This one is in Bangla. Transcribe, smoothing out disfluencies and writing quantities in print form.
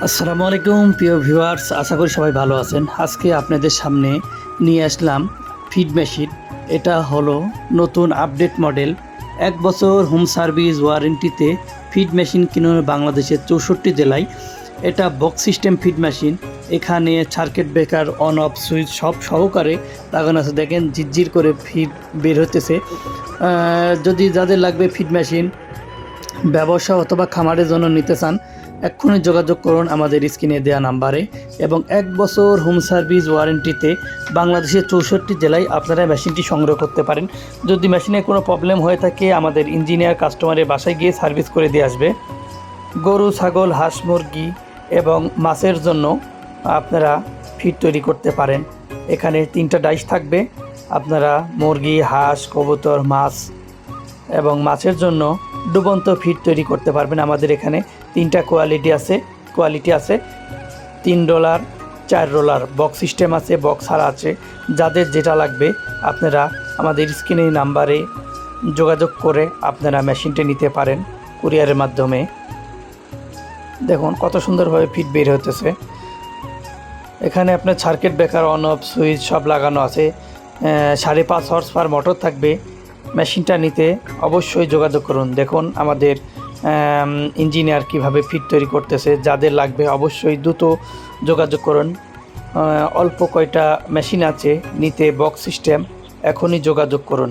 আসসালামু আলাইকুম প্রিয় ভিউয়ার্স, আশা করি সবাই ভালো আছেন। আজকে আপনাদের সামনে নিয়ে আসলাম ফিড মেশিন। এটা হলো নতুন আপডেট মডেল। 1 বছর হোম সার্ভিস ওয়ারেন্টিতে ফিড মেশিন কিনুন বাংলাদেশের 64 জেলায়। এটা বক্স সিস্টেম ফিড মেশিন। এখানে circuit breaker on off switch সব সহকারে লাগানো আছে। দেখেন ঝিরঝির করে ফিড বের হতেছে। যদি যাদের লাগবে ফিড মেশিন ব্যবসা অথবা খামারের জন্য নিতে চান, এক্ষুনি যোগাযোগ করুন আমাদের স্ক্রিনে দেওয়া নাম্বারে। এবং 1 বছর হোম সার্ভিস ওয়ারেন্টিতে বাংলাদেশের 64 জেলায় আপনারা মেশিনটি সংগ্রহ করতে পারেন। যদি মেশিনে কোনো প্রবলেম হয়ে থাকে, আমাদের ইঞ্জিনিয়ার কাস্টমারের বাসায় গিয়ে সার্ভিস করে দিয়ে আসবে। গরু, ছাগল, হাঁস, মুরগি এবং মাছের জন্য আপনারা ফিড তৈরি করতে পারেন। এখানে 3টা ডাইস থাকবে। আপনারা মুরগি, হাঁস, কবুতর, মাছ এবং মাছের জন্য ডুবন্ত ফিড তৈরি করতে পারবেন। আমাদের এখানে 3টা কোয়ালিটি আছে। $3, $4 বক্স সিস্টেম আছে, বক্স ছাড়া আছে। যাদের যেটা লাগবে আপনারা আমাদের স্ক্রিনে নাম্বারে যোগাযোগ করে আপনারা মেশিনটি নিতে পারেন কুরিয়ারের মাধ্যমে। দেখুন কত সুন্দরভাবে ফিড বের হতেছে। এখানে আপনার circuit breaker on off switch সব লাগানো আছে। 5.5 হর্স পাওয়ার মোটর থাকবে। মেশিনটা নিতে অবশ্যই যোগাযোগ করুন। দেখুন আমাদের ইঞ্জিনিয়ার কিভাবে ফিড তৈরি করতেছে। যাদের লাগবে অবশ্যই দ্রুত যোগাযোগ করুন। অল্প কয়টা মেশিন আছে নিতে, বক্স সিস্টেম। এখনই যোগাযোগ করুন।